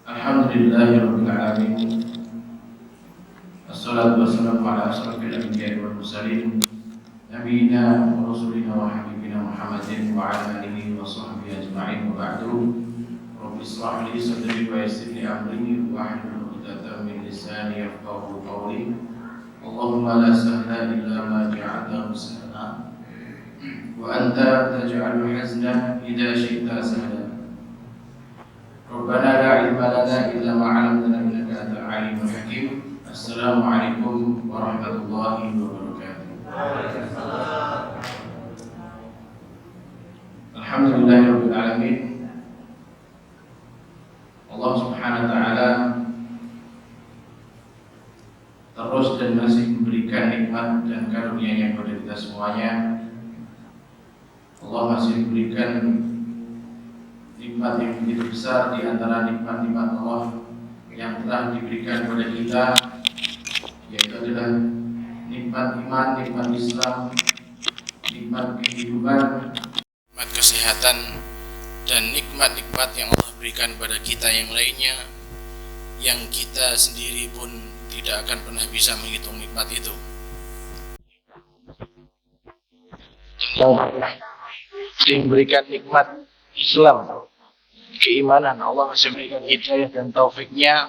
Alhamdulillahirabbil alamin. Assalatu wassalamu ala asyrafil anbiya'i wal mursalin nabiyina wa rasulina wa habibina Muhammadin wa ala alihi wa sahbihi ajma'in wa ba'du. Rabbi ishrah li sadri wa yassir li amri wahlul 'uqdatam min lisani yafqahu qawli. Allahumma la sahla illa ma ja'altahu sahla wa anta taj'alul hazna idza syi'ta sahla. Rabbana la ilma lana illa ma 'allamtana innaka antal 'alimul hakim. Assalamualaikum warahmatullahi wabarakatuh. Alhamdulillahirabbil alamin. Allah Subhanahu wa taala terus dan masih memberikan nikmat dan karunia-Nya kepada kita semuanya. Allah masih memberikan nikmat yang begitu besar di antara nikmat-nikmat Allah yang telah diberikan kepada kita, yaitu adalah nikmat iman, nikmat Islam, nikmat kehidupan, nikmat kesehatan, dan nikmat-nikmat yang Allah berikan kepada kita yang lainnya, yang kita sendiri pun tidak akan pernah bisa menghitung nikmat itu. Yang memberikan nikmat Islam, keimanan, Allah masih memberikan hidayah dan taufiknya,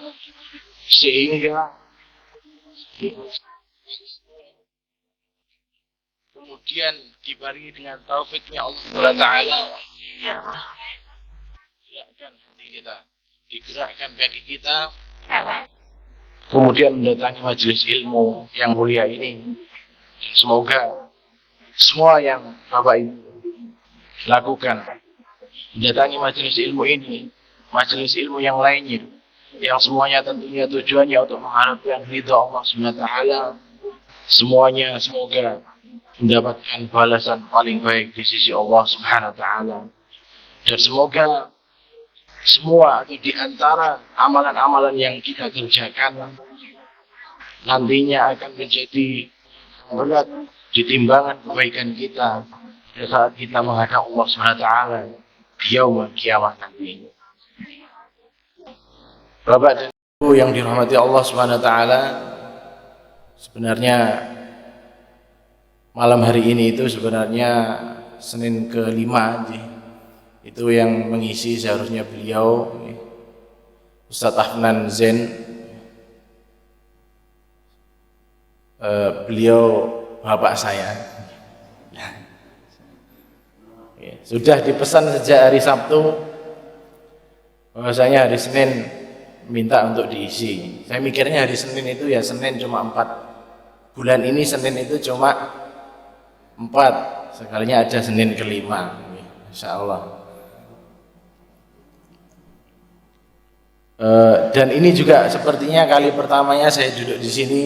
sehingga kemudian dibarengi dengan taufiknya Allah Taala, digerakkan hati kita, digerakkan kaki kita, kemudian mendatangi majelis ilmu yang mulia ini. Dan semoga semua yang Bapak Ibu lakukan, mendatangi majelis ilmu ini, majelis ilmu yang lainnya, yang semuanya tentunya tujuannya untuk mengharapkan ridha Allah SWT, semuanya semoga mendapatkan balasan paling baik di sisi Allah Subhanahu wa taala. Dan semoga semua atau di antara amalan-amalan yang kita kerjakan nantinya akan menjadi berat di timbangan kebaikan kita pada saat kita menghadap Allah Subhanahu wa taala di yaumul kiamat nanti. Bapak dan Ibu yang dirahmati Allah Subhanahu wa taala, sebenarnya malam hari ini itu sebenarnya Senin ke-5 itu yang mengisi seharusnya beliau Ustadz Afnan Zain. Beliau bapak saya sudah dipesan sejak hari Sabtu bahwasanya hari Senin minta untuk diisi. Saya mikirnya hari Senin itu ya Senin cuma 4 bulan ini, Senin itu cuma 4, sekalinya ada Senin ke-5, insya Allah. Dan ini juga sepertinya kali pertamanya saya duduk di sini.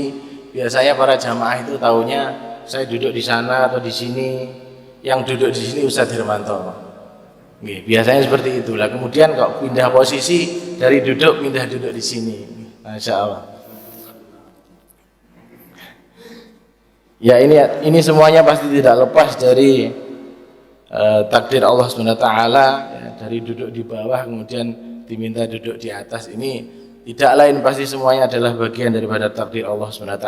Biasanya para jamaah itu tahunya saya duduk di sana atau di sini. Yang duduk di sini Ustadz Hermanto. Biasanya seperti itulah. Kemudian kok pindah posisi dari duduk pindah duduk di sini. Masya Allah. Ya ini semuanya pasti tidak lepas dari takdir Allah SWT, ya, dari duduk di bawah kemudian diminta duduk di atas. Ini tidak lain pasti semuanya adalah bagian daripada takdir Allah SWT.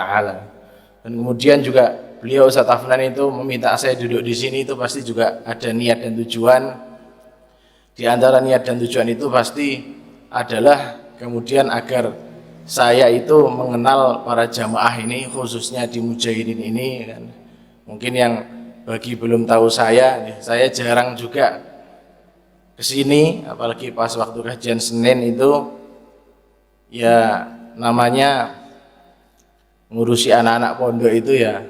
Dan kemudian juga beliau Ustadz Afnan itu meminta saya duduk di sini itu pasti juga ada niat dan tujuan. Di antara niat dan tujuan itu pasti adalah kemudian agar saya itu mengenal para jamaah ini, khususnya di Mujahidin ini kan. Mungkin yang bagi belum tahu saya jarang juga kesini, apalagi pas waktu kajian Senin itu ya namanya ngurusi anak-anak pondok itu ya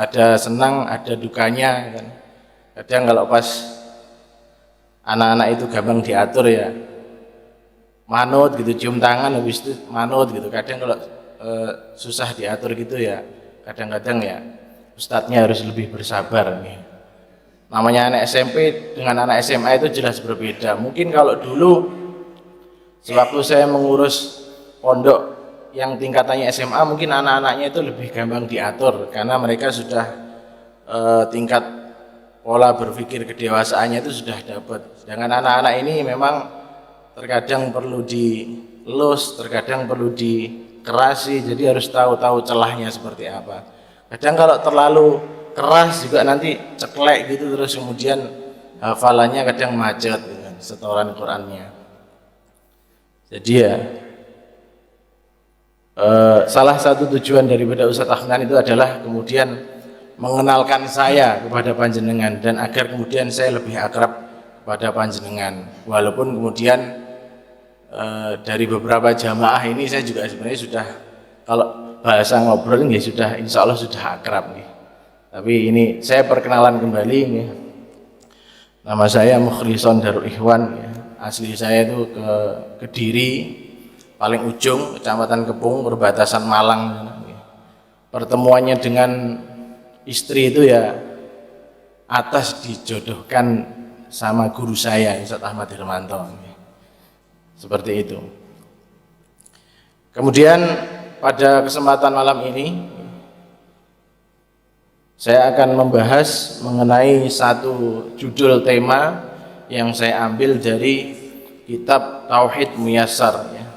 ada senang, ada dukanya kan. Kadang kalau pas anak-anak itu gampang diatur ya manut gitu, cium tangan habis itu manut gitu. Kadang kalau susah diatur gitu ya kadang-kadang ya ustadznya harus lebih bersabar nih. Namanya anak SMP dengan anak SMA itu jelas berbeda. Mungkin kalau dulu sewaktu saya mengurus pondok yang tingkatannya SMA, mungkin anak-anaknya itu lebih gampang diatur karena mereka sudah tingkat pola berpikir kedewasaannya itu sudah dapat. Dengan anak-anak ini memang terkadang perlu dielus, terkadang perlu dikerasi, jadi harus tahu celahnya seperti apa. Kadang kalau terlalu keras juga nanti ceklek gitu, terus kemudian hafalannya kadang macet gitu kan, setoran Qur'annya. Jadi ya salah satu tujuan daripada Ustadz Afnan itu adalah kemudian mengenalkan saya kepada panjenengan dan agar kemudian saya lebih akrab pada panjenengan. Walaupun kemudian dari beberapa jamaah ini saya juga sebenarnya sudah, kalau bahasa ngobrol ini sudah insya Allah sudah akrab nih. Tapi ini saya perkenalan kembali nih. Nama saya Mukhlison Darul Ikhwan ya. Asli saya itu ke Kediri, paling ujung Kecamatan Kepung, perbatasan Malang. Pertemuannya dengan istri itu ya atas dijodohkan sama guru saya Ustadz Ahmad Hermanto, seperti itu. Kemudian pada kesempatan malam ini saya akan membahas mengenai satu judul tema yang saya ambil dari kitab Tauhid Muyassar ya.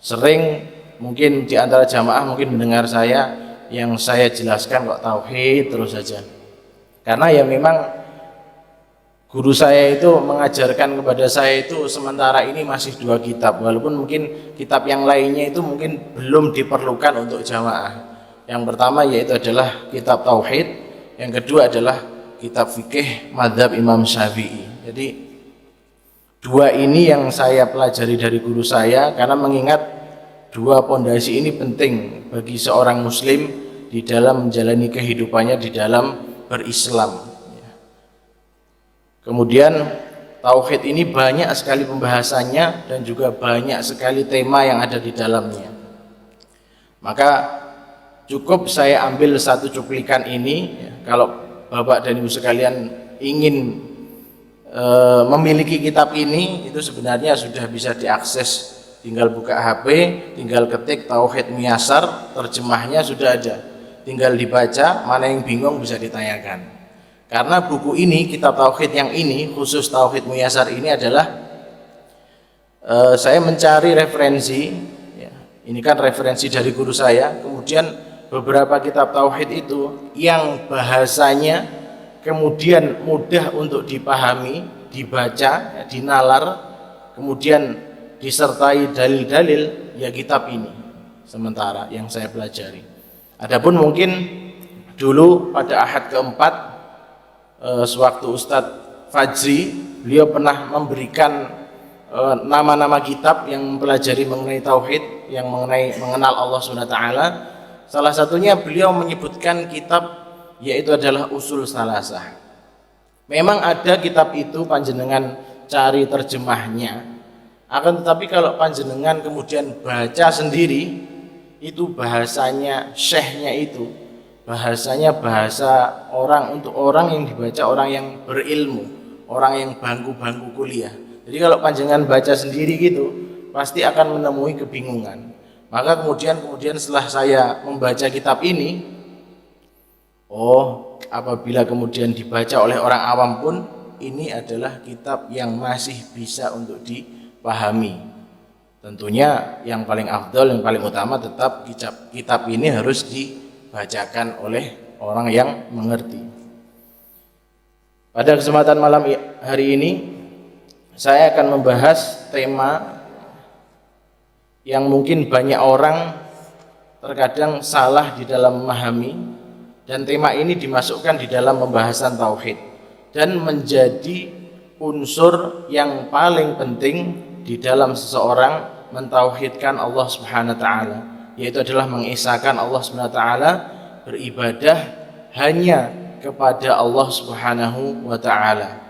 Sering mungkin di antara jamaah mungkin mendengar saya yang saya jelaskan kok tauhid terus saja. Karena ya memang guru saya itu mengajarkan kepada saya itu sementara ini masih 2 kitab, walaupun mungkin kitab yang lainnya itu mungkin belum diperlukan untuk jamaah. Yang pertama yaitu adalah kitab tauhid, yang kedua adalah kitab fikih mazhab Imam Syafi'i. Jadi 2 ini yang saya pelajari dari guru saya, karena mengingat 2 pondasi ini penting bagi seorang muslim di dalam menjalani kehidupannya di dalam berislam. Kemudian tauhid ini banyak sekali pembahasannya dan juga banyak sekali tema yang ada di dalamnya. Maka cukup saya ambil satu cuplikan ini ya. Kalau Bapak dan Ibu sekalian ingin memiliki kitab ini, itu sebenarnya sudah bisa diakses. Tinggal buka HP, tinggal ketik Tauhid Muyassar, terjemahnya sudah ada. Tinggal dibaca, mana yang bingung bisa ditanyakan. Karena buku ini, kitab Tauhid yang ini, khusus Tauhid Muyassar ini adalah saya mencari referensi ya. Ini kan referensi dari guru saya. Kemudian beberapa kitab Tauhid itu yang bahasanya kemudian mudah untuk dipahami, dibaca, dinalar, kemudian disertai dalil-dalil, ya kitab ini sementara yang saya pelajari. Adapun mungkin dulu pada ahad keempat sewaktu Ustadz Fajri, beliau pernah memberikan nama-nama kitab yang mempelajari mengenai tauhid, yang mengenal Allah SWT. Salah satunya beliau menyebutkan kitab yaitu adalah Usul Salasah. Memang ada kitab itu panjenengan cari terjemahnya, akan tetapi kalau panjenengan kemudian baca sendiri, itu bahasanya syekhnya itu bahasanya bahasa orang, untuk orang yang dibaca orang yang berilmu, orang yang bangku-bangku kuliah. Jadi kalau panjenengan baca sendiri gitu pasti akan menemui kebingungan. Maka kemudian setelah saya membaca kitab ini, apabila kemudian dibaca oleh orang awam pun ini adalah kitab yang masih bisa untuk dipahami. Tentunya yang paling afdal, yang paling utama tetap kitab ini harus dibacakan oleh orang yang mengerti. Pada kesempatan malam hari ini saya akan membahas tema yang mungkin banyak orang terkadang salah di dalam memahami, dan tema ini dimasukkan di dalam pembahasan tauhid dan menjadi unsur yang paling penting di dalam seseorang mentauhidkan Allah Subhanahu wa taala, yaitu adalah mengesahkan Allah Subhanahu wa taala, beribadah hanya kepada Allah Subhanahu wa taala,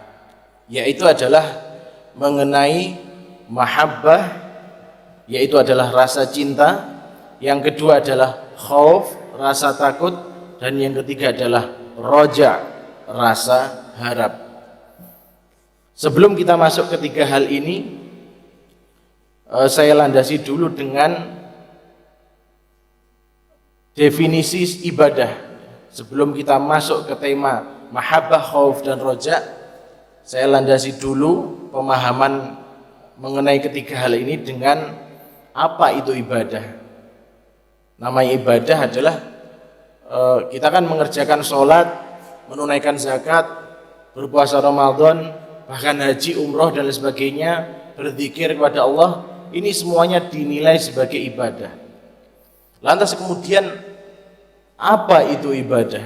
yaitu adalah mengenai mahabbah, yaitu adalah rasa cinta, yang kedua adalah khauf, rasa takut, dan yang ketiga adalah roja, rasa harap. Sebelum kita masuk ketiga hal ini, saya landasi dulu dengan definisi ibadah. Sebelum kita masuk ke tema mahabbah, khauf, dan roja, saya landasi dulu pemahaman mengenai ketiga hal ini dengan apa itu ibadah. Namanya ibadah adalah kita kan mengerjakan sholat, menunaikan zakat, berpuasa Ramadan, bahkan haji, umroh dan lain sebagainya, berzikir kepada Allah, ini semuanya dinilai sebagai ibadah. Lantas kemudian apa itu ibadah?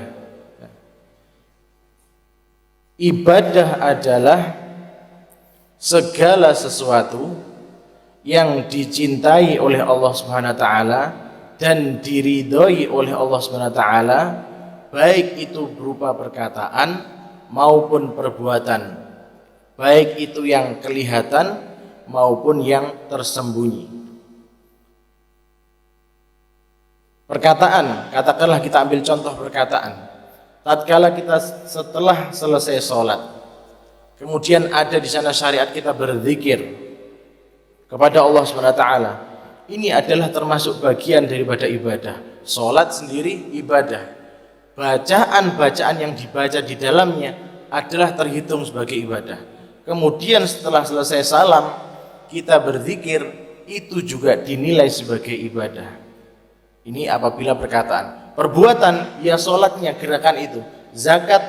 Ibadah adalah segala sesuatu yang dicintai oleh Allah Subhanahu wa taala dan diridhoi oleh Allah Subhanahu wa taala, baik itu berupa perkataan maupun perbuatan, baik itu yang kelihatan maupun yang tersembunyi. Perkataan, katakanlah kita ambil contoh perkataan. Tatkala kita setelah selesai sholat, kemudian ada di sana syariat kita berzikir kepada Allah Subhanahu wa taala. Ini adalah termasuk bagian daripada ibadah. Sholat sendiri ibadah. Bacaan-bacaan yang dibaca di dalamnya adalah terhitung sebagai ibadah. Kemudian setelah selesai salam, kita berzikir, itu juga dinilai sebagai ibadah. Ini apabila perkataan. Perbuatan, ya sholatnya, gerakan itu. Zakat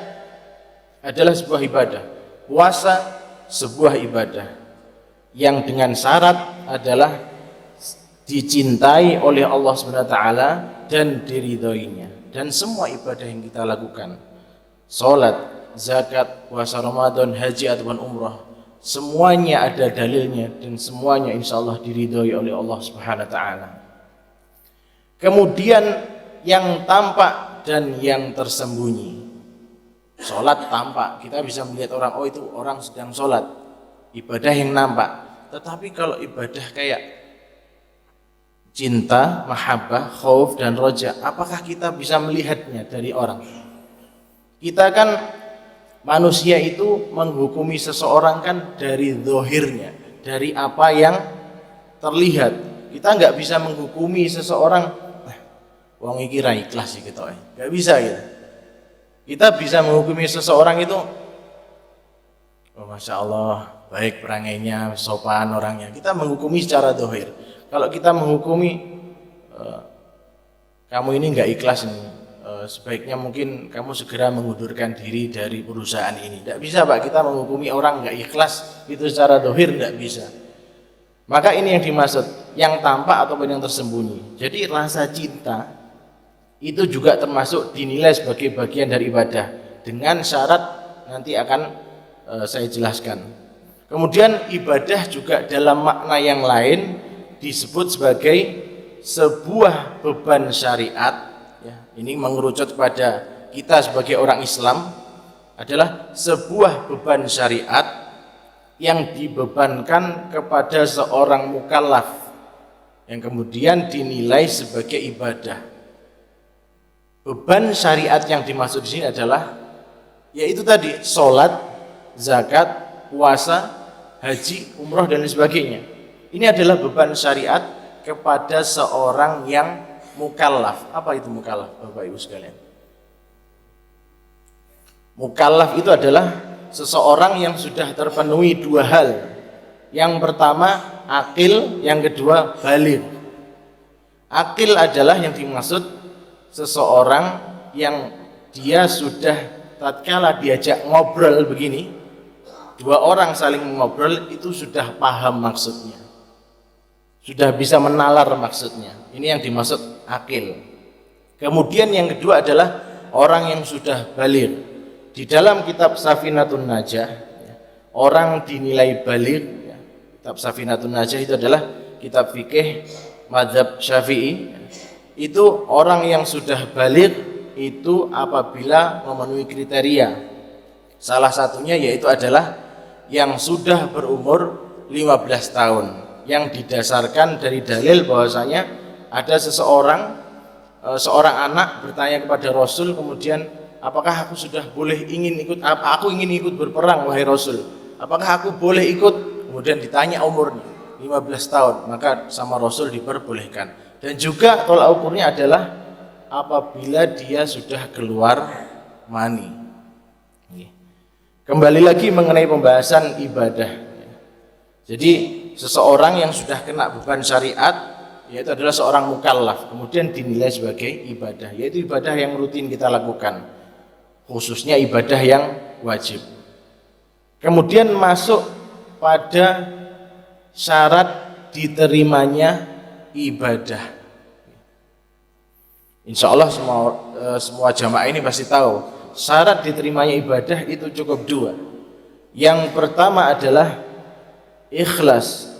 adalah sebuah ibadah. Puasa sebuah ibadah. Yang dengan syarat adalah dicintai oleh Allah SWT dan diridhoinya. Dan semua ibadah yang kita lakukan, sholat, zakat, puasa Ramadan, haji ataupun umrah, semuanya ada dalilnya dan semuanya insya Allah diridhoi oleh Allah SWT. Kemudian yang tampak dan yang tersembunyi. Sholat tampak, kita bisa melihat orang, oh itu orang sedang sholat, ibadah yang nampak. Tetapi kalau ibadah kayak cinta, mahabbah, khauf dan roja, apakah kita bisa melihatnya dari orang? Kita kan manusia itu menghukumi seseorang kan dari zahirnya, dari apa yang terlihat. Kita nggak bisa menghukumi seseorang, wong iki ra ikhlas iki ketoke. Enggak bisa gitu. Kita bisa menghukumi seseorang itu, oh Masya Allah, baik perangainya, sopan orangnya. Kita menghukumi secara zahir. Kalau kita menghukumi kamu ini enggak ikhlas ini, sebaiknya mungkin kamu segera mengundurkan diri dari perusahaan ini. Enggak bisa Pak, kita menghukumi orang enggak ikhlas itu secara zahir, enggak bisa. Maka ini yang dimaksud, yang tampak ataupun yang tersembunyi. Jadi rasa cinta itu juga termasuk dinilai sebagai bagian dari ibadah dengan syarat nanti akan saya jelaskan. Kemudian ibadah juga dalam makna yang lain disebut sebagai sebuah beban syariat ya, ini mengerucut kepada kita sebagai orang Islam, adalah sebuah beban syariat yang dibebankan kepada seorang mukallaf yang kemudian dinilai sebagai ibadah. Beban syariat yang dimaksud di sini adalah yaitu tadi sholat, zakat, puasa, haji, umroh dan lain sebagainya. Ini adalah beban syariat kepada seorang yang mukallaf. Apa itu mukallaf, Bapak Ibu sekalian? Mukallaf itu adalah seseorang yang sudah terpenuhi dua hal. Yang pertama akil, yang kedua baligh. Akil adalah yang dimaksud seseorang yang dia sudah tatkala diajak ngobrol begini, dua orang saling ngobrol itu sudah paham maksudnya, sudah bisa menalar maksudnya. Ini yang dimaksud akil. Kemudian yang kedua adalah orang yang sudah baligh. Di dalam kitab Safinatun Najah, orang dinilai baligh. Kitab Safinatun Najah itu adalah kitab fikih mazhab Syafi'i. Itu orang yang sudah baligh itu apabila memenuhi kriteria. Salah satunya yaitu adalah yang sudah berumur 15 tahun, yang didasarkan dari dalil bahwasanya ada seorang anak bertanya kepada Rasul, kemudian apakah aku sudah boleh aku ingin ikut berperang wahai Rasul, apakah aku boleh ikut? Kemudian ditanya umurnya 15 tahun, maka sama Rasul diperbolehkan. Dan juga tolak ukurnya adalah apabila dia sudah keluar mani. Kembali lagi mengenai pembahasan ibadah. Jadi seseorang yang sudah kena beban syariat, yaitu adalah seorang mukallaf, kemudian dinilai sebagai ibadah, yaitu ibadah yang rutin kita lakukan, khususnya ibadah yang wajib. Kemudian masuk pada syarat diterimanya ibadah. Insya Allah semua jamaah ini pasti tahu syarat diterimanya ibadah itu cukup dua. Yang pertama adalah ikhlas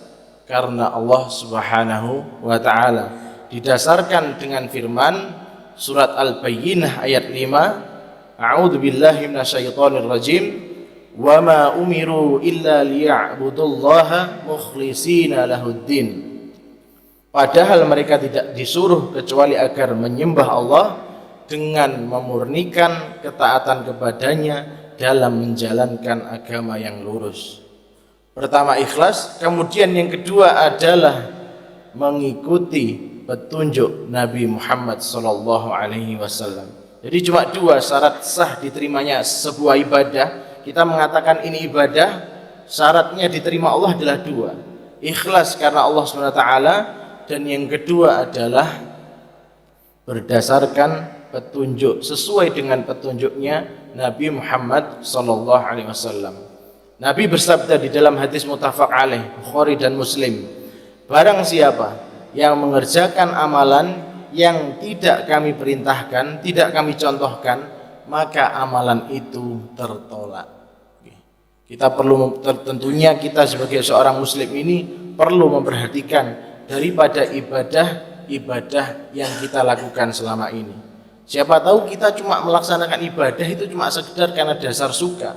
karena Allah Subhanahu wa ta'ala, didasarkan dengan firman surat Al-Bayyinah ayat 5, A'udzu billahi minasyaitonir rajim, wa ma umiru illa liya'budullaha mukhlishina lahuddin. Padahal mereka tidak disuruh kecuali agar menyembah Allah dengan memurnikan ketaatan kepadanya dalam menjalankan agama yang lurus. Pertama ikhlas, kemudian yang kedua adalah mengikuti petunjuk Nabi Muhammad SAW. Jadi cuma dua syarat sah diterimanya sebuah ibadah. Kita mengatakan ini ibadah, syaratnya diterima Allah adalah dua. Ikhlas karena Allah SWT, dan yang kedua adalah berdasarkan petunjuk, sesuai dengan petunjuknya Nabi Muhammad SAW. Nabi bersabda di dalam hadis muttafaq alaih Bukhari dan Muslim, barang siapa yang mengerjakan amalan yang tidak kami perintahkan, tidak kami contohkan, maka amalan itu tertolak. Kita perlu, tentunya kita sebagai seorang muslim ini perlu memperhatikan daripada ibadah yang kita lakukan selama ini. Siapa tahu kita cuma melaksanakan ibadah itu cuma sekedar karena dasar suka,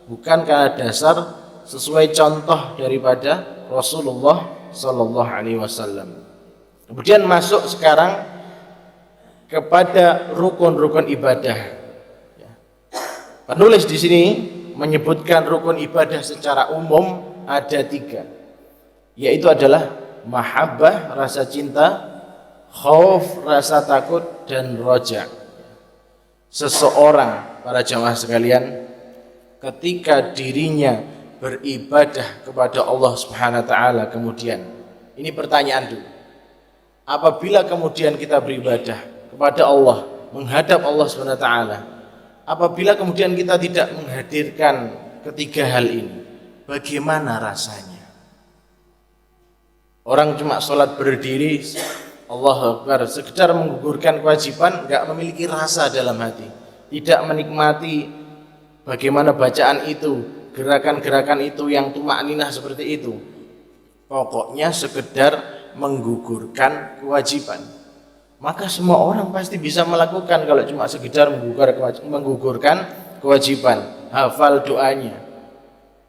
bukan karena dasar sesuai contoh daripada Rasulullah SAW. Kemudian masuk sekarang kepada rukun-rukun ibadah. Penulis di sini menyebutkan rukun ibadah secara umum ada 3, yaitu adalah mahabbah, rasa cinta, khauf, rasa takut, dan roja. Seseorang, para jamaah sekalian, ketika dirinya beribadah kepada Allah Subhanahu wa ta'ala, kemudian ini pertanyaan dulu, apabila kemudian kita beribadah kepada Allah, menghadap Allah Subhanahu wa ta'ala, apabila kemudian kita tidak menghadirkan ketiga hal ini, bagaimana rasanya? Orang cuma sholat berdiri, Allahu Akbar, sekedar menggugurkan kewajiban, enggak memiliki rasa dalam hati, tidak menikmati bagaimana bacaan itu, gerakan-gerakan itu yang tumakninah seperti itu. Pokoknya sekedar menggugurkan kewajiban. Maka semua orang pasti bisa melakukan kalau cuma sekedar menggugurkan kewajiban, hafal doanya.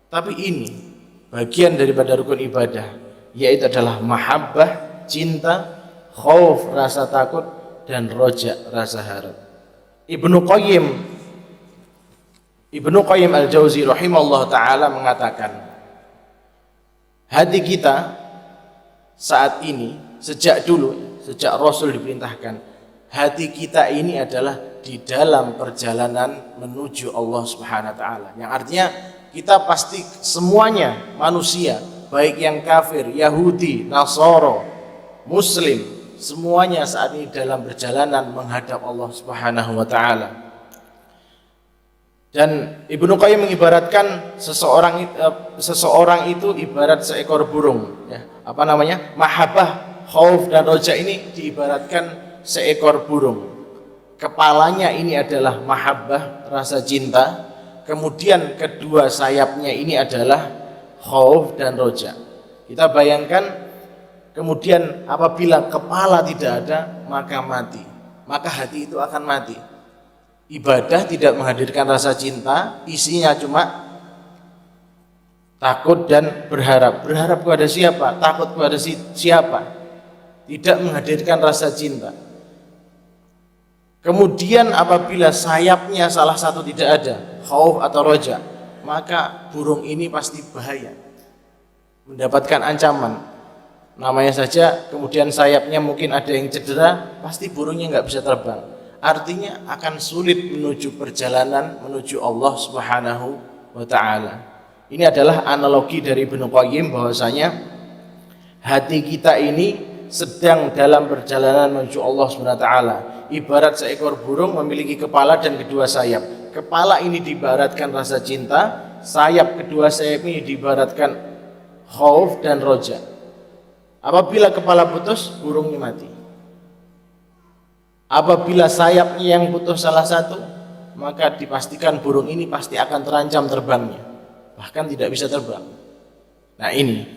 Tapi ini bagian daripada rukun ibadah, yaitu adalah mahabbah, cinta, khauf, rasa takut, dan roja, rasa harap. Ibnu Qayyim al-Jauzi rahimahullah ta'ala mengatakan, hati kita saat ini, sejak dulu, sejak Rasul diperintahkan, hati kita ini adalah di dalam perjalanan menuju Allah Subhanahu wa ta'ala. Yang artinya kita pasti semuanya manusia, baik yang kafir, Yahudi, Nasara, Muslim, semuanya saat ini dalam perjalanan menghadap Allah Subhanahu wa ta'ala. Dan Ibnu Qayyim mengibaratkan seseorang itu ibarat seekor burung, ya. Apa namanya? Mahabbah, khauf, dan roja ini diibaratkan seekor burung. Kepalanya ini adalah mahabbah, rasa cinta. Kemudian kedua sayapnya ini adalah khauf dan roja. Kita bayangkan, kemudian apabila kepala tidak ada, maka mati. Maka hati itu akan mati. Ibadah tidak menghadirkan rasa cinta, isinya cuma takut dan berharap. Berharap kepada siapa? Takut kepada siapa? Tidak menghadirkan rasa cinta. Kemudian apabila sayapnya salah satu tidak ada, khauf atau roja, maka burung ini pasti bahaya, mendapatkan ancaman. Namanya saja, kemudian sayapnya mungkin ada yang cedera, pasti burungnya nggak bisa terbang. Artinya akan sulit menuju perjalanan menuju Allah Subhanahu wa ta'ala. Ini adalah analogi dari Ibnu Qayyim, bahwasanya Hati kita ini sedang dalam perjalanan menuju Allah SWT. Ibarat seekor burung memiliki kepala dan kedua sayap. Kepala ini diibaratkan rasa cinta, sayap kedua sayap ini diibaratkan khauf dan roja. Apabila kepala putus, burungnya mati. Apabila sayapnya yang putus salah satu, maka dipastikan burung ini pasti akan terancam terbangnya, bahkan tidak bisa terbang. Nah ini,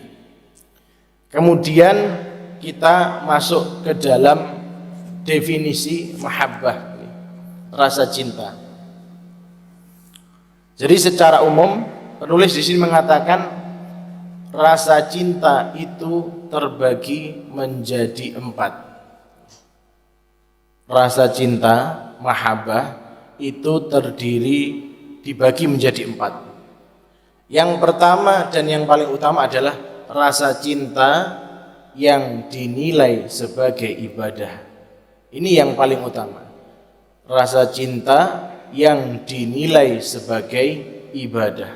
kemudian kita masuk ke dalam definisi mahabbah, rasa cinta. Jadi secara umum penulis di sini mengatakan rasa cinta itu terbagi menjadi 4. Rasa cinta, mahabbah itu dibagi menjadi 4. Yang pertama dan yang paling utama adalah rasa cinta yang dinilai sebagai ibadah. Ini yang paling utama. Rasa cinta yang dinilai sebagai ibadah,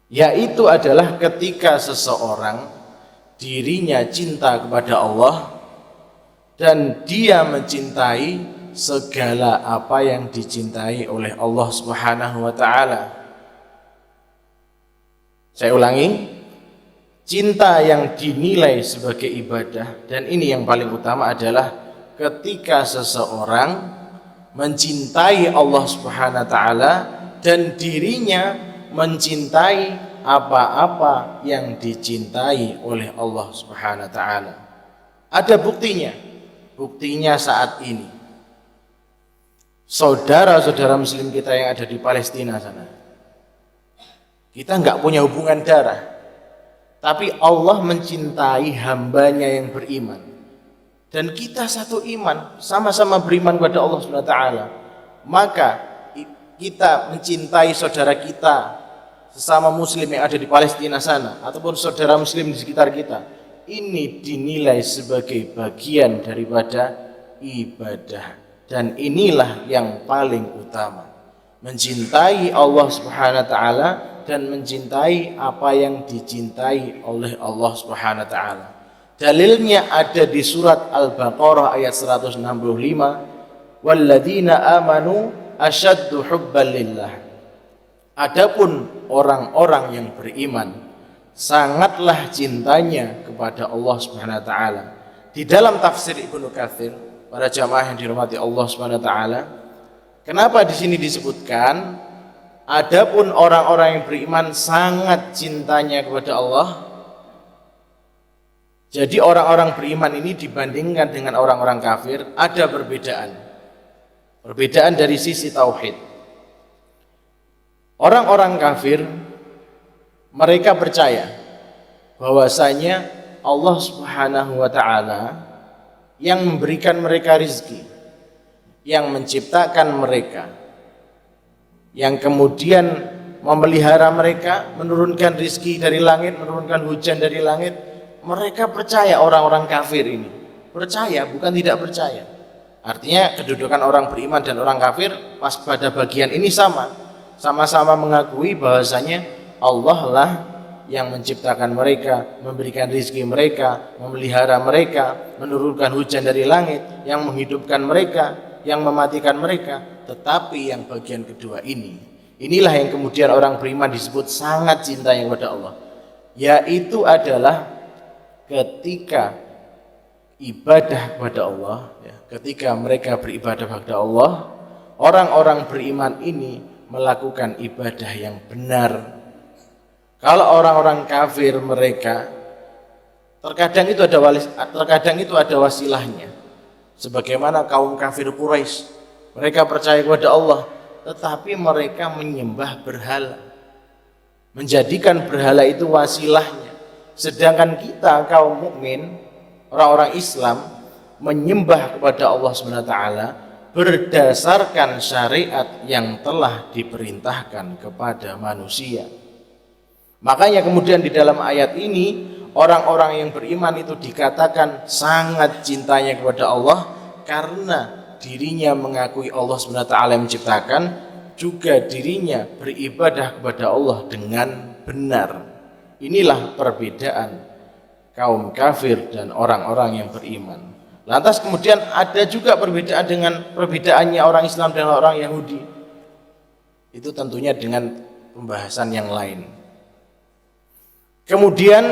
yaitu adalah ketika seseorang dirinya cinta kepada Allah dan dia mencintai segala apa yang dicintai oleh Allah Subhanahu wa taala. Saya ulangi, cinta yang dinilai sebagai ibadah, dan ini yang paling utama adalah ketika seseorang mencintai Allah Subhanahu wa taala dan dirinya mencintai apa-apa yang dicintai oleh Allah Subhanahu wa taala. Ada buktinya. Buktinya saat ini saudara-saudara muslim kita yang ada di Palestina sana, kita nggak punya hubungan darah, tapi Allah mencintai hambanya yang beriman, dan kita satu iman, sama-sama beriman kepada Allah SWT. Maka kita mencintai saudara kita sesama muslim yang ada di Palestina sana, ataupun saudara muslim di sekitar kita, ini dinilai sebagai bagian daripada ibadah, dan inilah yang paling utama, mencintai Allah Subhanahu wa taala dan mencintai apa yang dicintai oleh Allah Subhanahu wa taala. Dalilnya ada di surat Al-Baqarah ayat 165, walladzina amanu asyaddu hubban lillah. Adapun orang-orang yang beriman sangatlah cintanya kepada Allah Subhanahu wa taala. Di dalam tafsir Ibnu Katsir, para jamaah yang dirahmati Allah Subhanahu wa taala, kenapa di sini disebutkan adapun orang-orang yang beriman sangat cintanya kepada Allah? Jadi orang-orang beriman ini dibandingkan dengan orang-orang kafir ada perbedaan. Perbedaan dari sisi tauhid. Orang-orang kafir mereka percaya bahwasanya Allah Subhanahu wa taala yang memberikan mereka rizki, yang menciptakan mereka, yang kemudian memelihara mereka, menurunkan rizki dari langit, menurunkan hujan dari langit. Mereka percaya, orang-orang kafir ini percaya, bukan tidak percaya. Artinya kedudukan orang beriman dan orang kafir pas pada bagian ini sama-sama mengakui bahwasanya Allah lah yang menciptakan mereka, memberikan rizki mereka, memelihara mereka, menurunkan hujan dari langit, yang menghidupkan mereka, yang mematikan mereka. Tetapi yang bagian kedua inilah yang kemudian orang beriman disebut sangat cintanya kepada Allah, yaitu adalah ketika ibadah kepada Allah, ketika mereka beribadah kepada Allah, orang-orang beriman ini melakukan ibadah yang benar. Kalau orang-orang kafir mereka terkadang itu ada wasilahnya. Sebagaimana kaum kafir Quraisy, mereka percaya kepada Allah, tetapi mereka menyembah berhala, menjadikan berhala itu wasilahnya. Sedangkan kita kaum mukmin, orang-orang Islam, menyembah kepada Allah SWT berdasarkan syariat yang telah diperintahkan kepada manusia. Makanya kemudian di dalam ayat ini orang-orang yang beriman itu dikatakan sangat cintanya kepada Allah karena dirinya mengakui Allah SWT yang menciptakan, juga dirinya beribadah kepada Allah dengan benar. Inilah perbedaan kaum kafir dan orang-orang yang beriman. Lantas kemudian ada juga perbedaan dengan perbedaannya orang Islam dan orang Yahudi. Itu tentunya dengan pembahasan yang lain. Kemudian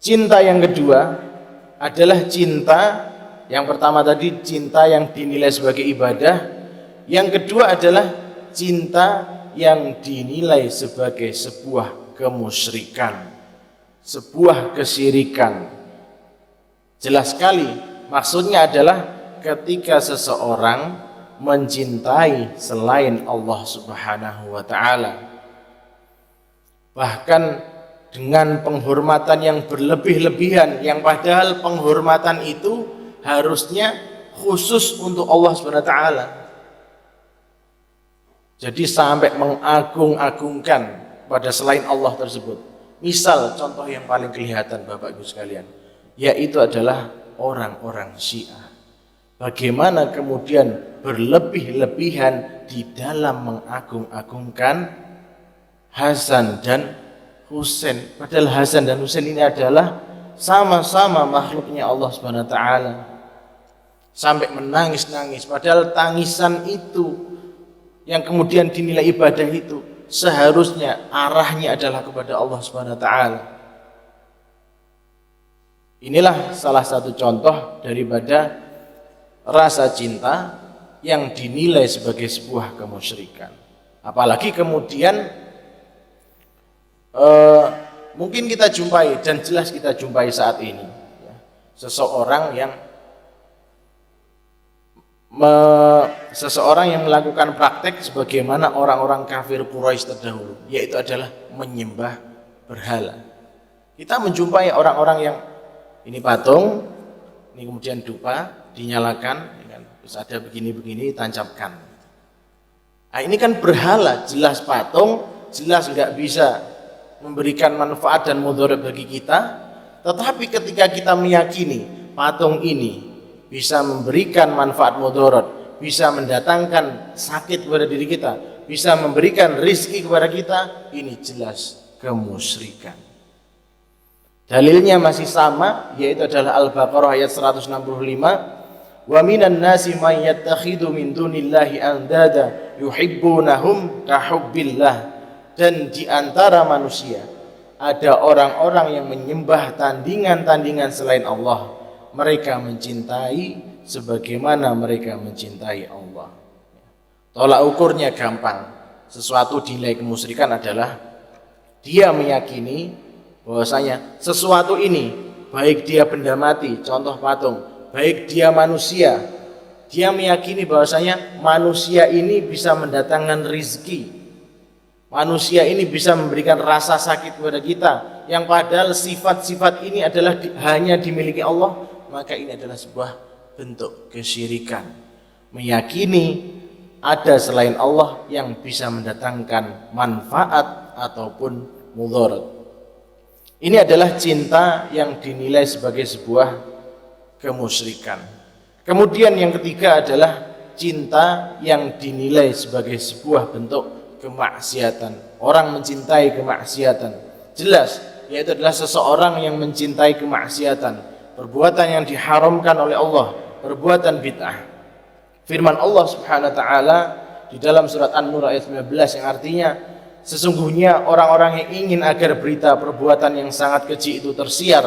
cinta yang kedua adalah cinta yang pertama tadi cinta yang dinilai sebagai ibadah, yang kedua adalah cinta yang dinilai sebagai sebuah kemusyrikan, sebuah kesyirikan. Jelas sekali maksudnya adalah ketika seseorang mencintai selain Allah Subhanahu wa taala, bahkan dengan penghormatan yang berlebih-lebihan, yang padahal penghormatan itu harusnya khusus untuk Allah Subhanahu wa taala. Jadi sampai mengagung-agungkan pada selain Allah tersebut. Misal contoh yang paling kelihatan Bapak Ibu sekalian, yaitu adalah orang-orang Syiah. Bagaimana kemudian berlebih-lebihan di dalam mengagung-agungkan Hasan dan Husain. Padahal Hasan dan Husain ini adalah sama-sama makhluknya Allah Subhanahu wa taala. Sampai menangis-nangis, padahal tangisan itu yang kemudian dinilai ibadah itu seharusnya arahnya adalah kepada Allah Subhanahu wa taala. Inilah salah satu contoh daripada rasa cinta yang dinilai sebagai sebuah kemusyrikan. Apalagi kemudian mungkin kita jumpai dan jelas kita jumpai saat ini ya, seseorang yang melakukan praktek sebagaimana orang-orang kafir Quraisy terdahulu, yaitu adalah menyembah berhala. Kita menjumpai orang-orang yang ini patung, ini kemudian dupa dinyalakan, terus ada begini-begini tancapkan. Nah, ini kan berhala, jelas patung, jelas nggak bisa memberikan manfaat dan mudarat bagi kita. Tetapi ketika kita meyakini patung ini bisa memberikan manfaat mudarat, bisa mendatangkan sakit kepada diri kita, bisa memberikan rizki kepada kita, ini jelas kemusyrikan. Dalilnya masih sama, yaitu adalah Al-Baqarah ayat 165. Wa minan nasi may yattakhidhu min dunillahi andada yuhibbunahum kahubbillah. Dan di antara manusia ada orang-orang yang menyembah tandingan-tandingan selain Allah. Mereka mencintai sebagaimana mereka mencintai Allah. Tolak ukurnya gampang. Sesuatu dinilai kemusyrikan adalah dia meyakini bahwasanya sesuatu ini, baik dia benda mati, contoh patung, baik dia manusia, dia meyakini bahwasanya manusia ini bisa mendatangkan rizki, manusia ini bisa memberikan rasa sakit kepada kita, yang padahal sifat-sifat ini adalah hanya dimiliki Allah. Maka ini adalah sebuah bentuk kesyirikan, meyakini ada selain Allah yang bisa mendatangkan manfaat ataupun mudarat. Ini adalah cinta yang dinilai sebagai sebuah kemusyrikan. Kemudian yang ketiga adalah cinta yang dinilai sebagai sebuah bentuk kemaksiatan. Orang mencintai kemaksiatan, jelas, yaitu adalah seseorang yang mencintai kemaksiatan, perbuatan yang diharamkan oleh Allah, perbuatan bid'ah. Firman Allah Subhanahu wa taala di dalam surat An-Nur ayat 19 yang artinya, sesungguhnya orang-orang yang ingin agar berita perbuatan yang sangat keji itu tersiar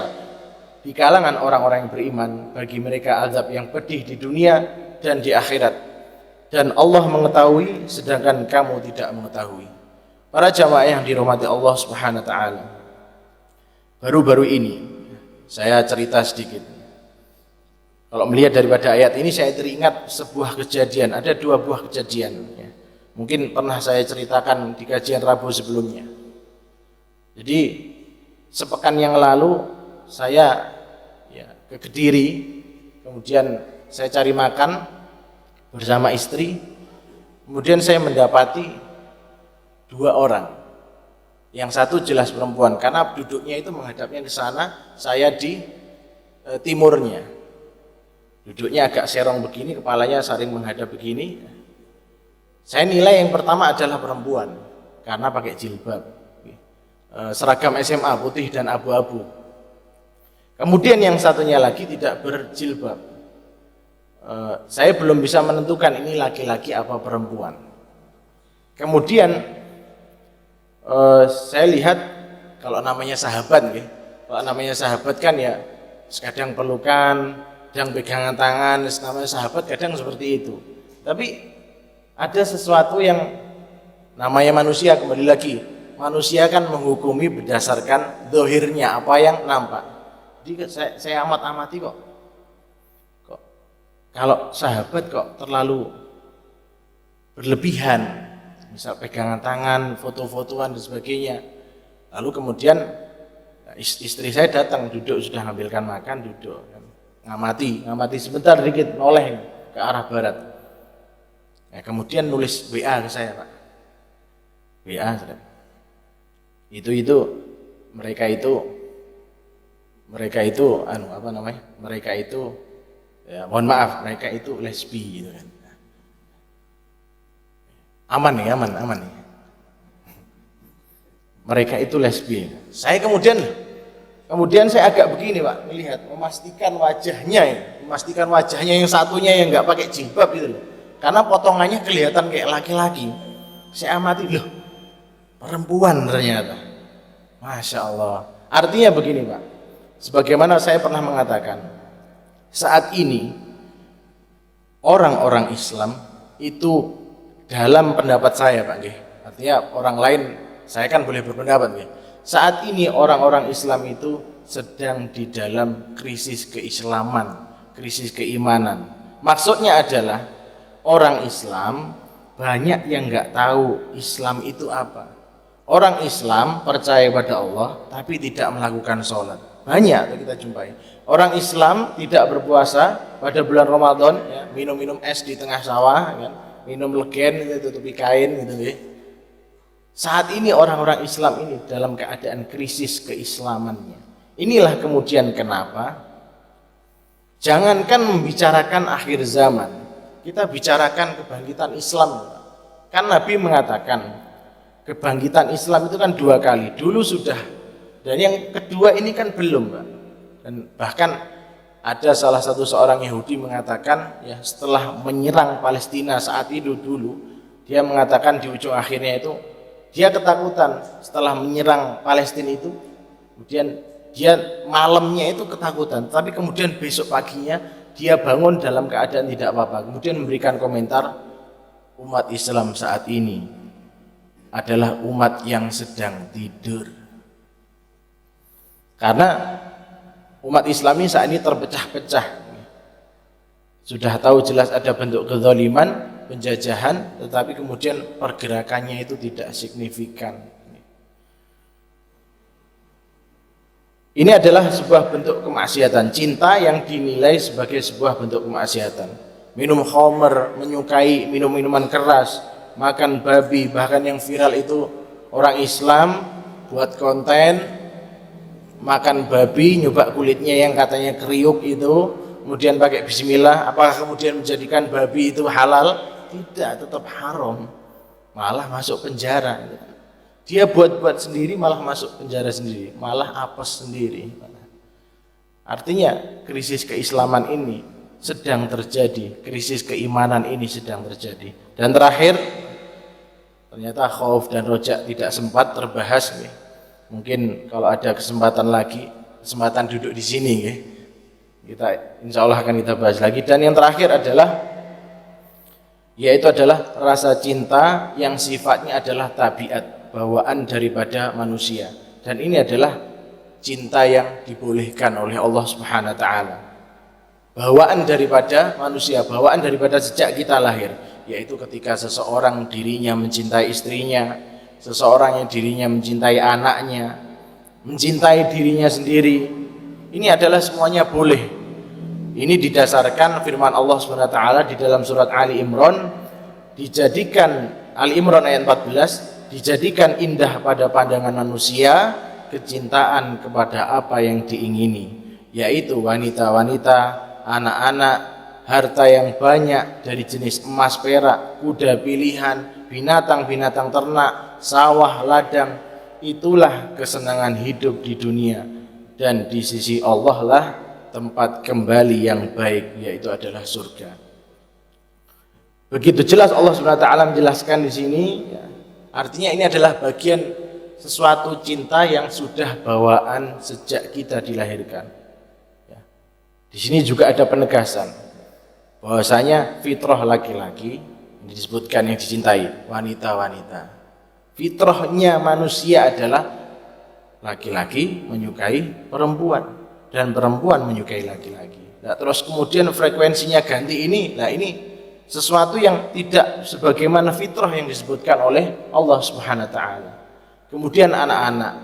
di kalangan orang-orang yang beriman, bagi mereka azab yang pedih di dunia dan di akhirat, dan Allah mengetahui sedangkan kamu tidak mengetahui. Para jamaah yang dirahmati Allah Subhanahu wa taala, baru-baru ini saya cerita sedikit. Kalau melihat daripada ayat ini, saya teringat sebuah kejadian. Ada dua buah kejadian ya. Mungkin pernah saya ceritakan di kajian Rabu sebelumnya. Jadi sepekan yang lalu saya ke Kediri, kemudian saya cari makan bersama istri. Kemudian saya mendapati dua orang. Yang satu jelas perempuan karena duduknya itu menghadapnya ke sana, saya di timurnya. Duduknya agak serong begini, kepalanya saling menghadap begini. Saya nilai yang pertama adalah perempuan karena pakai jilbab, seragam SMA putih dan abu-abu. Kemudian yang satunya lagi tidak berjilbab. Saya belum bisa menentukan ini laki-laki apa perempuan. Kemudian saya lihat kalau namanya sahabat, kalau namanya sahabat kan ya kadang pelukan, kadang pegangan tangan, namanya sahabat kadang seperti itu. Tapi ada sesuatu yang namanya manusia, kembali lagi, manusia kan menghukumi berdasarkan zahirnya, apa yang nampak. Jadi saya amati kok kalau sahabat kok terlalu berlebihan, misal pegangan tangan, foto-fotoan dan sebagainya. Lalu kemudian istri saya datang, duduk, sudah ngambilkan makan, duduk ngamati sebentar dikit, noleh ke arah barat. Kemudian nulis WA ke saya, Pak. WA sudah. Itu mereka itu ya, mohon maaf, mereka itu lesbi gitu kan. Aman nih. Mereka itu lesbi. Saya kemudian saya agak begini, Pak, melihat, memastikan wajahnya yang satunya yang nggak pakai jilbab gitu loh. Karena potongannya kelihatan kayak laki-laki. Saya amati, loh, perempuan ternyata. Masya Allah. Artinya begini, Pak. Sebagaimana saya pernah mengatakan, saat ini orang-orang Islam itu dalam pendapat saya, Pak, artinya orang lain saya kan boleh berpendapat, saat ini orang-orang Islam itu sedang di dalam krisis keislaman, krisis keimanan. Maksudnya adalah orang Islam banyak yang nggak tahu Islam itu apa. Orang Islam percaya pada Allah tapi tidak melakukan sholat. Banyak kita jumpai. Orang Islam tidak berpuasa pada bulan Ramadan, ya, minum-minum es di tengah sawah, kan? Minum legen, tutupi kain, gitu. Saat ini orang-orang Islam ini dalam keadaan krisis keislamannya. Inilah kemudian kenapa jangankan membicarakan akhir zaman, kita bicarakan kebangkitan Islam. Kan Nabi mengatakan kebangkitan Islam itu kan 2 kali. Dulu sudah, dan yang kedua ini kan belum, Pak. Dan bahkan ada salah satu seorang Yahudi mengatakan, ya, setelah menyerang Palestina saat itu dulu, dia mengatakan di ujung akhirnya itu dia ketakutan setelah menyerang Palestina itu, kemudian dia malamnya itu ketakutan, tapi kemudian besok paginya dia bangun dalam keadaan tidak apa-apa. Kemudian memberikan komentar, umat Islam saat ini adalah umat yang sedang tidur. Karena umat Islam ini saat ini terpecah-pecah. Sudah tahu jelas ada bentuk kezaliman, penjajahan, tetapi kemudian pergerakannya itu tidak signifikan. Ini adalah sebuah bentuk kemaksiatan, cinta yang dinilai sebagai sebuah bentuk kemaksiatan. Minum khamr, menyukai minum-minuman keras, makan babi, bahkan yang viral itu orang Islam buat konten makan babi, nyoba kulitnya yang katanya kriuk itu, kemudian pakai bismillah. Apakah kemudian menjadikan babi itu halal? Tidak, tetap haram, malah masuk penjara. Dia buat sendiri malah masuk penjara sendiri, malah apes sendiri. Artinya krisis keislaman ini sedang terjadi, krisis keimanan ini sedang terjadi. Dan terakhir, ternyata khauf dan roja tidak sempat terbahas. Mungkin kalau ada kesempatan lagi, kesempatan duduk di sini, kita insya Allah akan kita bahas lagi. Dan yang terakhir yaitu adalah rasa cinta yang sifatnya adalah tabiat, bawaan daripada manusia. Dan ini adalah cinta yang dibolehkan oleh Allah Subhanahu wa taala. Bawaan daripada manusia, bawaan daripada sejak kita lahir, yaitu ketika seseorang dirinya mencintai istrinya, seseorang yang dirinya mencintai anaknya, mencintai dirinya sendiri. Ini adalah semuanya boleh. Ini didasarkan firman Allah Subhanahu wa taala di dalam surat Ali Imran, Ali Imran ayat 14, dijadikan indah pada pandangan manusia kecintaan kepada apa yang diingini, yaitu wanita-wanita, anak-anak, harta yang banyak dari jenis emas, perak, kuda pilihan, binatang-binatang ternak, sawah, ladang. Itulah kesenangan hidup di dunia, dan di sisi Allah lah tempat kembali yang baik, yaitu adalah surga. Begitu jelas Allah SWT menjelaskan di sini, ya, artinya ini adalah bagian sesuatu cinta yang sudah bawaan sejak kita dilahirkan. Ya. Di sini juga ada penegasan bahwasanya fitrah laki-laki disebutkan yang dicintai, wanita-wanita. Fitrahnya manusia adalah laki-laki menyukai perempuan dan perempuan menyukai laki-laki. Nah, terus kemudian frekuensinya ganti ini, nah ini sesuatu yang tidak sebagaimana fitrah yang disebutkan oleh Allah Subhanahu wa taala. Kemudian anak-anak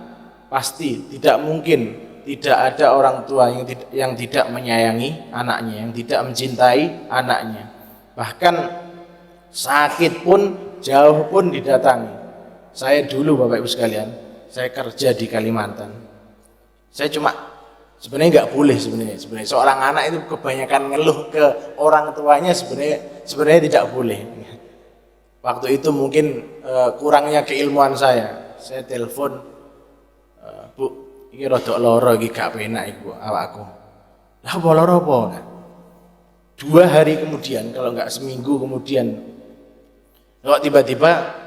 pasti tidak mungkin tidak ada orang tua yang tidak menyayangi anaknya, yang tidak mencintai anaknya. Bahkan sakit pun, jauh pun didatangi. Saya dulu Bapak Ibu sekalian, saya kerja di Kalimantan. Saya cuma sebenarnya nggak boleh sebenarnya seorang anak itu kebanyakan ngeluh ke orang tuanya sebenarnya tidak boleh. Waktu itu mungkin kurangnya keilmuan saya telepon, Bu, iki rada lara iki gak penak iku awakku. Lah apa lara apa? 2 hari kemudian, kalau enggak seminggu kemudian, kok tiba-tiba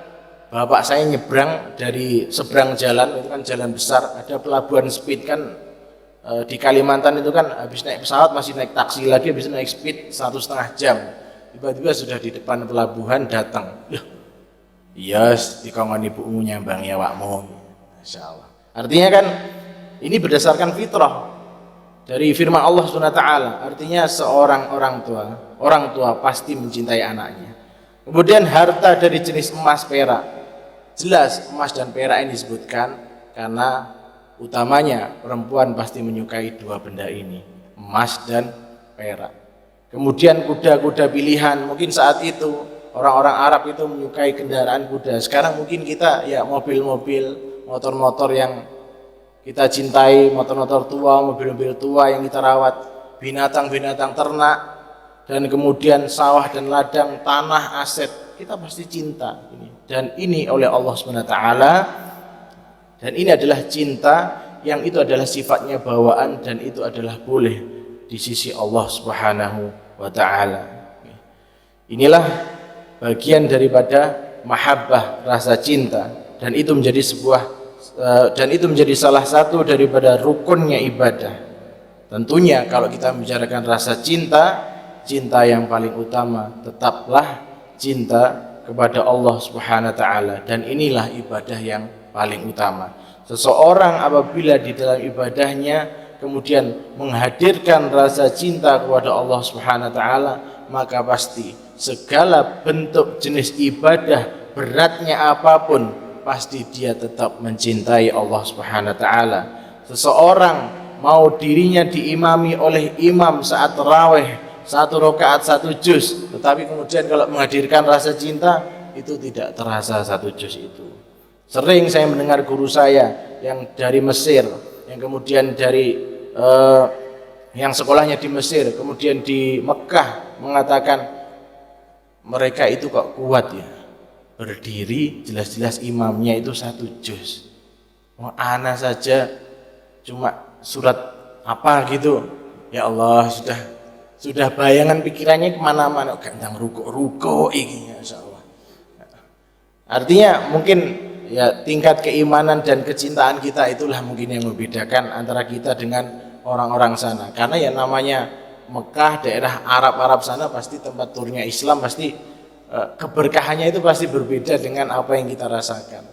bapak saya nyebrang dari seberang jalan, itu kan jalan besar, ada pelabuhan speed kan, di Kalimantan itu kan habis naik pesawat masih naik taksi lagi, habis naik speed 1,5 jam. Tiba-tiba sudah di depan pelabuhan datang. Loh, iya, dikongkon ibumu nyambangi awakmu. Masyaallah. Artinya kan ini berdasarkan fitrah dari firman Allah SWT. Artinya seorang orang tua pasti mencintai anaknya. Kemudian harta dari jenis emas perak, jelas emas dan perak ini disebutkan karena utamanya perempuan pasti menyukai 2 benda ini, emas dan perak. Kemudian kuda-kuda pilihan, mungkin saat itu orang-orang Arab itu menyukai kendaraan kuda. Sekarang mungkin kita ya mobil-mobil, motor-motor yang kita cintai, motor-motor tua, mobil-mobil tua yang kita rawat, binatang-binatang ternak, dan kemudian sawah dan ladang, tanah, aset, kita pasti cinta ini. Dan ini oleh Allah SWT, dan ini adalah cinta yang itu adalah sifatnya bawaan, dan itu adalah boleh di sisi Allah Subhanahu wa taala. Inilah bagian daripada mahabbah, rasa cinta, dan itu menjadi salah satu daripada rukunnya ibadah. Tentunya kalau kita membicarakan rasa cinta, cinta yang paling utama tetaplah cinta kepada Allah Subhanahu wa taala, dan inilah ibadah yang paling utama. Seseorang apabila di dalam ibadahnya kemudian menghadirkan rasa cinta kepada Allah Subhanahu wa taala, maka pasti segala bentuk jenis ibadah beratnya apapun, pasti dia tetap mencintai Allah Subhanahu wa taala. Seseorang mau dirinya diimami oleh imam saat tarawih 1 rakaat 1 juz, tetapi kemudian kalau menghadirkan rasa cinta itu tidak terasa 1 juz itu. Sering saya mendengar guru saya yang dari Mesir, yang kemudian dari yang sekolahnya di Mesir, kemudian di Mekah, mengatakan mereka itu kok kuat ya, berdiri jelas-jelas imamnya itu 1 juz. Ana saja cuma surat apa gitu, ya Allah, sudah bayangan pikirannya kemana-mana, gantang ruko ini, ya Allah. Artinya mungkin ya tingkat keimanan dan kecintaan kita itulah mungkin yang membedakan antara kita dengan orang-orang sana. Karena ya namanya Mekah, daerah Arab sana pasti tempat turunnya Islam, pasti keberkahannya itu pasti berbeda dengan apa yang kita rasakan.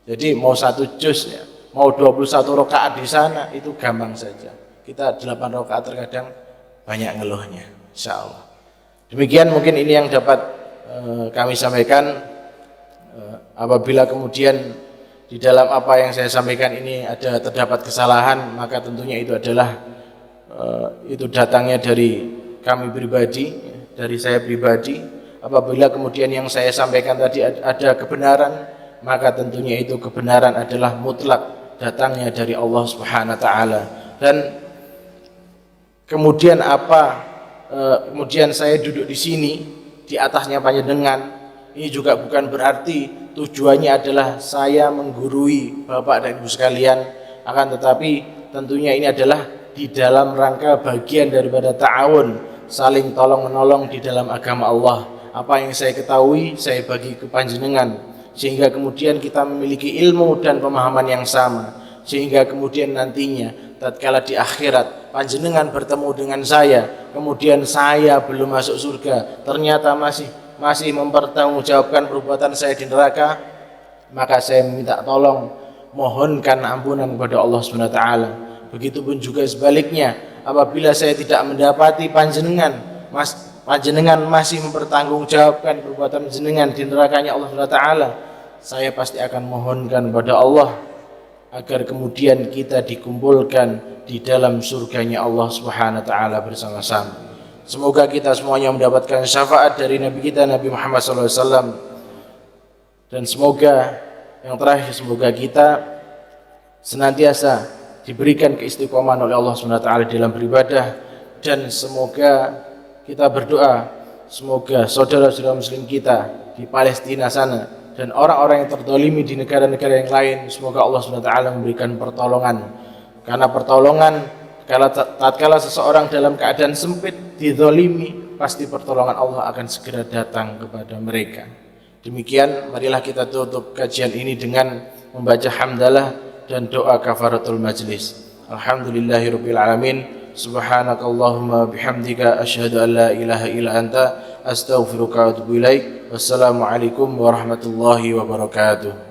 Jadi mau 1 juz ya, mau 21 rakaat di sana itu gampang saja. Kita 8 rakaat terkadang banyak ngeluhnya, insyaallah. Demikian mungkin ini yang dapat kami sampaikan. Apabila kemudian di dalam apa yang saya sampaikan ini terdapat kesalahan, maka tentunya itu adalah itu datangnya dari kami pribadi, dari saya pribadi. Apabila kemudian yang saya sampaikan tadi ada kebenaran, maka tentunya itu kebenaran adalah mutlak datangnya dari Allah Subhanahu wa taala. Dan kemudian kemudian saya duduk di sini, di atasnya panjenengan, ini juga bukan berarti tujuannya adalah saya menggurui Bapak dan Ibu sekalian, akan tetapi tentunya ini adalah di dalam rangka bagian daripada ta'awun, saling tolong menolong di dalam agama Allah. Apa yang saya ketahui saya bagi ke panjenengan, sehingga kemudian kita memiliki ilmu dan pemahaman yang sama, sehingga kemudian nantinya tatkala di akhirat panjenengan bertemu dengan saya, kemudian saya belum masuk surga, ternyata masih mempertanggungjawabkan perbuatan saya di neraka, maka saya minta tolong, mohonkan ampunan kepada Allah Subhanahu wa taala. Begitupun juga sebaliknya, apabila saya tidak mendapati panjenengan masih mempertanggungjawabkan perbuatan jenengan di nerakanya Allah Subhanahu wa taala, saya pasti akan mohonkan kepada Allah agar kemudian kita dikumpulkan di dalam surganya Allah Subhanahu wa taala bersama-sama. Semoga kita semuanya mendapatkan syafaat dari Nabi kita Nabi Muhammad SAW, dan semoga yang terakhir, semoga kita senantiasa diberikan keistiqomahan oleh Allah Subhanahu wa taala dalam beribadah, dan semoga kita berdoa semoga saudara-saudara muslim kita di Palestina sana dan orang-orang yang terdolimi di negara-negara yang lain, semoga Allah Subhanahu wa taala memberikan pertolongan, karena pertolongan tatkala seseorang dalam keadaan sempit dizalimi, pasti pertolongan Allah akan segera datang kepada mereka. Demikian, marilah kita tutup kajian ini dengan membaca hamdalah dan doa kafaratul majlis. Alhamdulillahirabbil alamin. Subhanakallahumma bihamdika asyhadu an la ilaha illa anta astaghfiruka wa atubu ilaik. Wassalamualaikum warahmatullahi wabarakatuh.